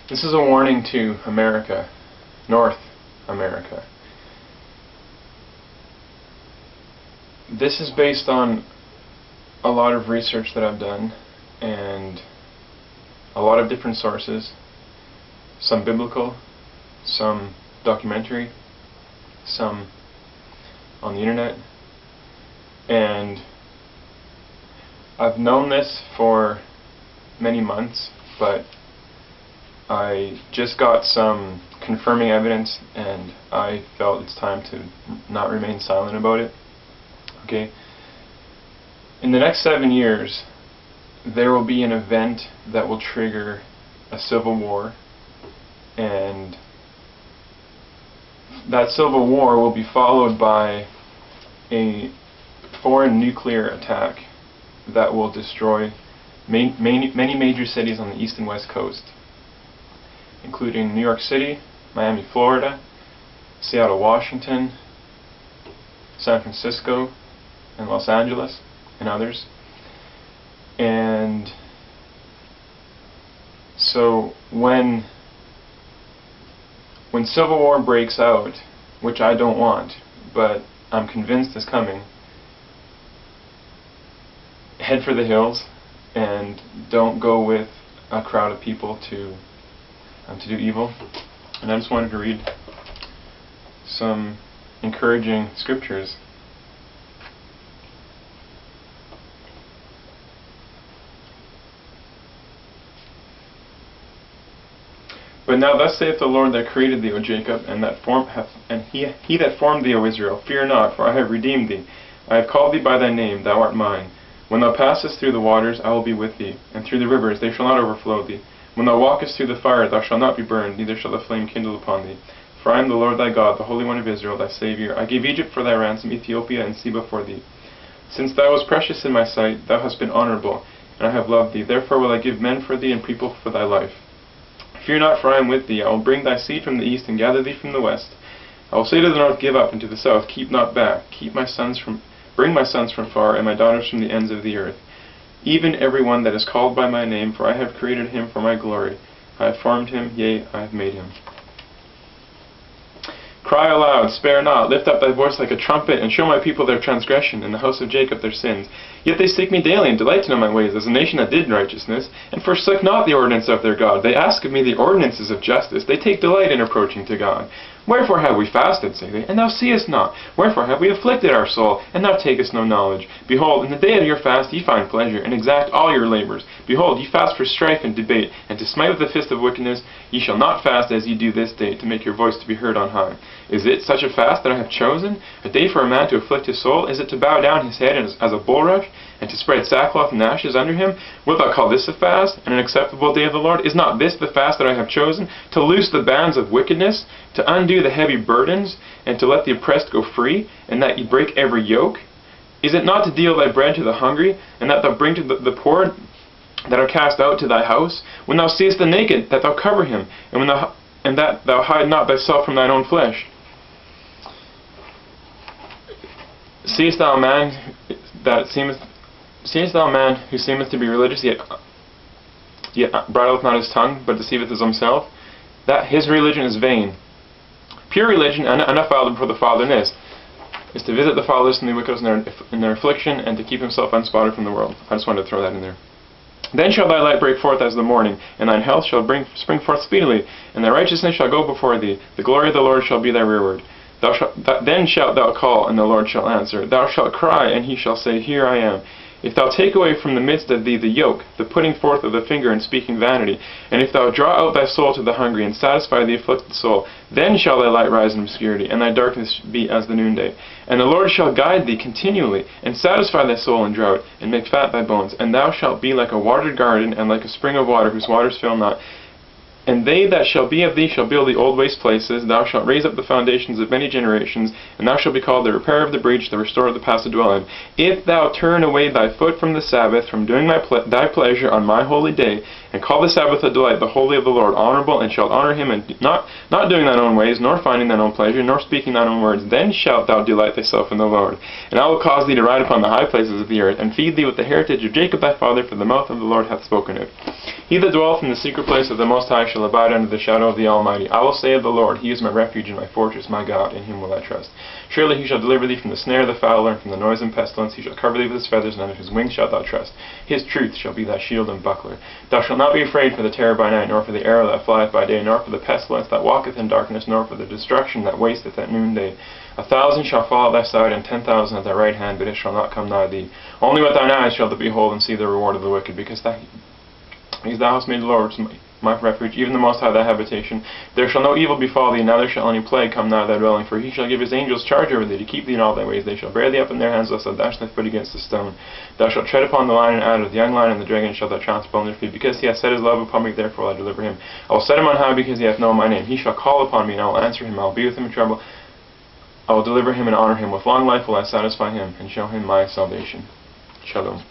This is a warning to America, North America. This is based on a lot of research that I've done and a lot of different sources, some biblical, some documentary, some on the internet, and I've known this for many months, but I just got some confirming evidence and I felt it's time to not remain silent about it. Okay. In the next 7 years, there will be an event that will trigger a civil war, and that civil war will be followed by a foreign nuclear attack that will destroy many major cities on the east and west coast, including New York City, Miami, Florida, Seattle, Washington, San Francisco, and Los Angeles, and others. And so when civil war breaks out, which I don't want, but I'm convinced is coming, head for the hills and don't go with a crowd of people to do evil. And I just wanted to read some encouraging scriptures. But now thus saith the Lord that created thee, O Jacob, and he that formed thee, O Israel, fear not, for I have redeemed thee. I have called thee by thy name, thou art mine. When thou passest through the waters, I will be with thee, and through the rivers, they shall not overflow thee. When thou walkest through the fire, thou shalt not be burned, neither shall the flame kindle upon thee. For I am the Lord thy God, the Holy One of Israel, thy Saviour. I gave Egypt for thy ransom, Ethiopia and Seba for thee. Since thou wast precious in my sight, thou hast been honourable, and I have loved thee. Therefore will I give men for thee and people for thy life. Fear not, for I am with thee. I will bring thy seed from the east and gather thee from the west. I will say to the north, give up, and to the south, keep not back. Bring my sons from far, and my daughters from the ends of the earth. Even every one that is called by my name, for I have created him for my glory. I have formed him, yea, I have made him. Cry aloud, spare not, lift up thy voice like a trumpet, and show my people their transgression, and the house of Jacob their sins. Yet they seek me daily, and delight to know my ways, as a nation that did righteousness, and forsook not the ordinance of their God. They ask of me the ordinances of justice. They take delight in approaching to God. Wherefore have we fasted, say they, and thou seest not? Wherefore have we afflicted our soul, and thou takest no knowledge? Behold, in the day of your fast ye find pleasure, and exact all your labours. Behold, ye fast for strife and debate, and to smite with the fist of wickedness. Ye shall not fast as ye do this day, to make your voice to be heard on high. Is it such a fast that I have chosen? A day for a man to afflict his soul? Is it to bow down his head as a bulrush, and to spread sackcloth and ashes under him? Wilt thou call this a fast, and an acceptable day of the Lord? Is not this the fast that I have chosen? To loose the bands of wickedness, to undo the heavy burdens, and to let the oppressed go free, and that ye break every yoke? Is it not to deal thy bread to the hungry, and that thou bring to the poor that are cast out to thy house? When thou seest the naked, that thou cover him, and that thou hide not thyself from thine own flesh? Seest thou a man who seemeth to be religious, yet bridleth not his tongue, but deceiveth his own self? That his religion is vain. Pure religion, undefiled before the fatherless, is to visit the fatherless and the wicked in their affliction, and to keep himself unspotted from the world. I just wanted to throw that in there. Then shall thy light break forth as the morning, and thine health shall spring forth speedily, and thy righteousness shall go before thee. The glory of the Lord shall be thy rearward. Then shalt thou call, and the Lord shall answer. Thou shalt cry, and he shall say, Here I am. If thou take away from the midst of thee the yoke, the putting forth of the finger and speaking vanity, and if thou draw out thy soul to the hungry, and satisfy the afflicted soul, then shall thy light rise in obscurity, and thy darkness be as the noonday. And the Lord shall guide thee continually, and satisfy thy soul in drought, and make fat thy bones. And thou shalt be like a watered garden, and like a spring of water, whose waters fail not. And they that shall be of thee shall build the old waste places. Thou shalt raise up the foundations of many generations, and thou shalt be called the repairer of the breach, the restorer of the past to dwell in. If thou turn away thy foot from the Sabbath, from doing thy pleasure on my holy day, and and call the Sabbath a delight, the holy of the Lord, honorable, and shalt honor him, and not doing thine own ways, nor finding thine own pleasure, nor speaking thine own words, then shalt thou delight thyself in the Lord. And I will cause thee to ride upon the high places of the earth, and feed thee with the heritage of Jacob thy father, for the mouth of the Lord hath spoken it. He that dwelleth in the secret place of the Most High shall abide under the shadow of the Almighty. I will say of the Lord, He is my refuge and my fortress, my God, in Him will I trust. Surely He shall deliver thee from the snare of the fowler, and from the noise and pestilence. He shall cover thee with His feathers, and under His wings shalt thou trust. His truth shall be thy shield and buckler. Thou shalt not be afraid for the terror by night, nor for the arrow that flieth by day, nor for the pestilence that walketh in darkness, nor for the destruction that wasteth at noonday. 1,000 shall fall at thy side, and 10,000 at thy right hand, but it shall not come nigh thee. Only with thine eyes shalt thou behold and see the reward of the wicked, because thou hast made the Lord my refuge, even the Most High thy habitation. There shall no evil befall thee, neither shall any plague come nigh thy dwelling. For He shall give His angels charge over thee, to keep thee in all thy ways. They shall bear thee up in their hands, lest thou dash thy foot against a stone. Thou shalt tread upon the lion and adder, the young lion and the dragon shall thou trample under feet. Because He hath set His love upon me, therefore will I deliver him. I will set him on high, because he hath known my name. He shall call upon me, and I will answer him. I will be with him in trouble. I will deliver him and honor him. With long life will I satisfy him, and show him my salvation. Shalom.